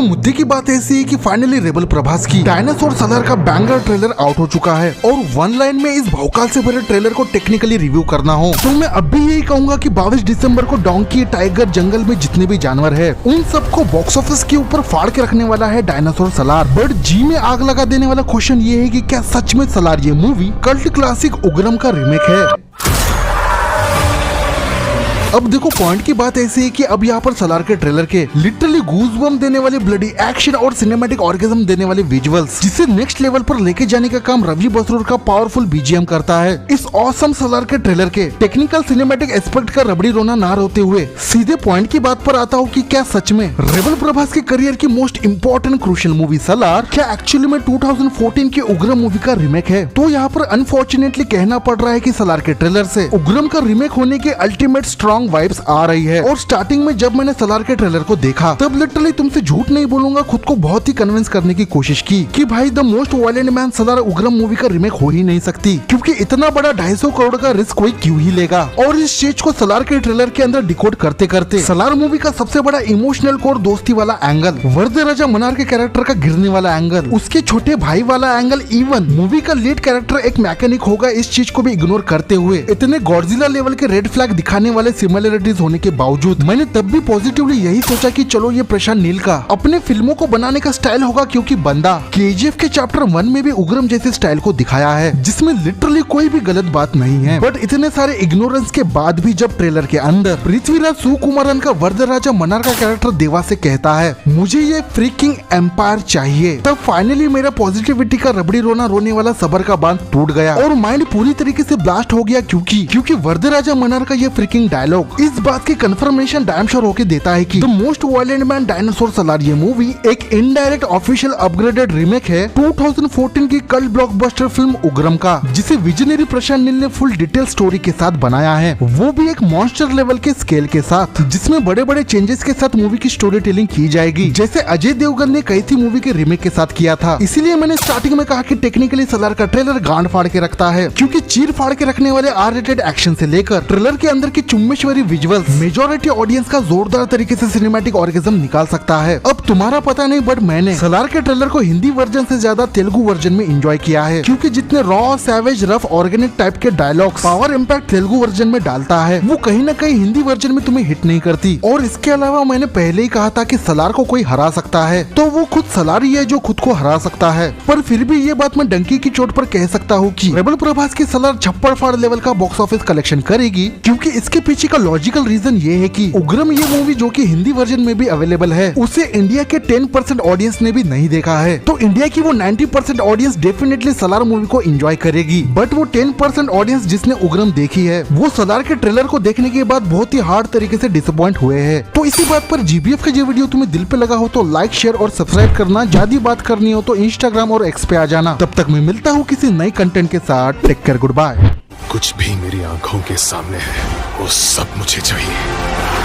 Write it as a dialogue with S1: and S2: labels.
S1: तो मुद्दे की बात ऐसी है कि फाइनली रेबल प्रभास की डायनासोर सलार का बैंगर ट्रेलर आउट हो चुका है और वन लाइन में इस भौकाल से भरे ट्रेलर को टेक्निकली रिव्यू करना हो तो मैं अब भी यही कहूंगा कि 22 दिसंबर को डोंकी, टाइगर, जंगल में जितने भी जानवर है उन सबको बॉक्स ऑफिस के ऊपर फाड़ के रखने वाला है डायनासोर सलार। बट जी में आग लगा देने वाला क्वेश्चन ये है कि क्या सच में सलार ये मूवी कल्ट क्लासिक उग्रम का रीमेक है? अब देखो पॉइंट की बात ऐसी है कि अब यहाँ पर सलार के ट्रेलर के लिटरली गूज़बम्प देने वाले ब्लडी एक्शन और सिनेमैटिक ऑर्गेज़म देने वाले विजुअल्स जिसे नेक्स्ट लेवल पर लेके जाने का काम रवि बसरूर का पावरफुल बीजीएम करता है। इस ऑसम सलार के ट्रेलर के टेक्निकल सिनेमैटिक एस्पेक्ट का रबड़ी रोना ना रोते हुए सीधे पॉइंट की बात पर आता हूँ कि क्या सच में रेबल प्रभास के करियर की most important crucial movie Salaar क्या एक्चुअली में 2014 की उग्रम मूवी का रीमेक है? तो यहाँ पर अनफॉर्चुनेटली कहना पड़ रहा है कि सलार के ट्रेलर से उग्रम का रीमेक होने के अल्टीमेट स्ट्रॉन्ग वाइब्स आ रही है। और स्टार्टिंग में जब मैंने सलार के ट्रेलर को देखा तब लिटरली तुमसे झूठ नहीं बोलूंगा खुद को बहुत ही कन्विंस करने की कोशिश की कि भाई the most violent man Salaar उग्रम movie का रीमेक हो ही नहीं सकती, क्योंकि इतना बड़ा 250 करोड़ का रिस्क कोई क्यों ही लेगा। और इस चीज को सलार के ट्रेलर के अंदर डिकोड करते करते सलार मूवी का सबसे बड़ा इमोशनल कोर दोस्ती वाला एंगल, वर्दे राजा मनार के कैरेक्टर का गिरने वाला एंगल, उसके छोटे भाई वाला एंगल, इवन मूवी का लीड कैरेक्टर एक मैकेनिक होगा, इस चीज को भी इग्नोर करते हुए इतने गॉडजिला लेवल के रेड फ्लैग दिखाने वाले सिमिलरिटीज होने के बावजूद मैंने तब भी पॉजिटिवली यही सोचा कि चलो ये प्रशांत नील का अपने फिल्मों को बनाने का स्टाइल होगा, क्योंकि बंदा केजीएफ के चैप्टर 1 में भी उग्रम जैसे स्टाइल को दिखाया है जिसमें लिटरली कोई भी गलत बात नहीं है। बट इतने सारे इग्नोरेंस के बाद भी जब ट्रेलर के अंदर पृथ्वीराज सुकुमारन का वर्दे राजा मनार का कैरेक्टर देवा से कहता है मुझे ये फ्रीकिंग एम्पायर चाहिए, तब फाइनली मेरा पॉजिटिविटी का रबड़ी रोना रोने वाला सबर का बांध टूट गया और माइंड पूरी तरीके से ब्लास्ट हो गया, क्योंकि वर्दे राजा मनार का ये फ्रीकिंग डायलॉग इस बात की कंफर्मेशन डैम श्योर होके देता है कि the most violent man dinosaur Salaar ये मूवी एक इनडायरेक्ट ऑफिशियल अपग्रेडेड रीमेक है 2014 की कल्ट ब्लॉकबस्टर फिल्म उग्रम का, जिसे विजनरी प्रशांत नील ने फुल डिटेल स्टोरी के साथ बनाया है, वो भी एक मॉन्स्टर लेवल के स्केल के साथ, जिसमें बड़े बड़े चेंजेस के साथ मूवी की स्टोरी टेलिंग की जाएगी, जैसे अजय देवगन ने कई थी मूवी के रीमेक के साथ किया था। इसीलिए मैंने स्टार्टिंग में कहा कि टेक्निकली सलार का ट्रेलर गांड फाड़ के रखता है, क्योंकि चीर फाड़ के रखने वाले आर रेटेड एक्शन से लेकर ट्रेलर के अंदर की चुम्मेश्वरी विजुअल्स मेजॉरिटी ऑडियंस का जोरदार तरीके से सिनेमैटिक ऑर्गेज़म निकाल सकता है। अब तुम्हारा पता नहीं बट मैंने सलार के ट्रेलर को हिंदी वर्जन से ज्यादा तेलुगु वर्जन में एंजॉय किया है, क्योंकि जितने raw, savage, rough, organic type के dialogues power impact Telugu version में डालता है वो कहीं ना कहीं हिंदी वर्जन में तुम्हें हिट नहीं करती। और इसके अलावा मैंने पहले ही कहा था कि सलार को कोई हरा सकता है तो वो खुद सलार ही है जो खुद को हरा सकता है। पर फिर भी ये बात मैं डंकी की चोट पर कह सकता हूँ कि रेबल प्रभास की सलार छप्पड़ फाड़ लेवल का बॉक्स ऑफिस कलेक्शन करेगी, क्योंकि इसके पीछे का लॉजिकल रीजन ये है कि उग्रम ये मूवी जो कि हिंदी वर्जन में भी अवेलेबल है उसे इंडिया के 10% ऑडियंस ने भी नहीं देखा है, तो इंडिया की वो 90% ऑडियंस डेफिनेटली सलार मूवी को एंजॉय करेगी। बट वो 10% ऑडियंस जिसने उग्रम देखी है वो सलार के ट्रेलर को देखने के बाद बहुत ही हार्ड तरीके से डिसअपॉइंट हुए हैं। तो इसी बात पर जीबीएफ का ये वीडियो तुम्हें दिल पे लगा हो तो लाइक, शेयर और सब्सक्राइब करना। ज्यादा बात करनी हो तो इंस्टाग्राम और एक्स पे आ जाना। तब तक मैं मिलता हूँ किसी नई कंटेंट के साथ। Take care, goodbye.
S2: कुछ भी मेरी आंखों के सामने है वो सब मुझे चाहिए।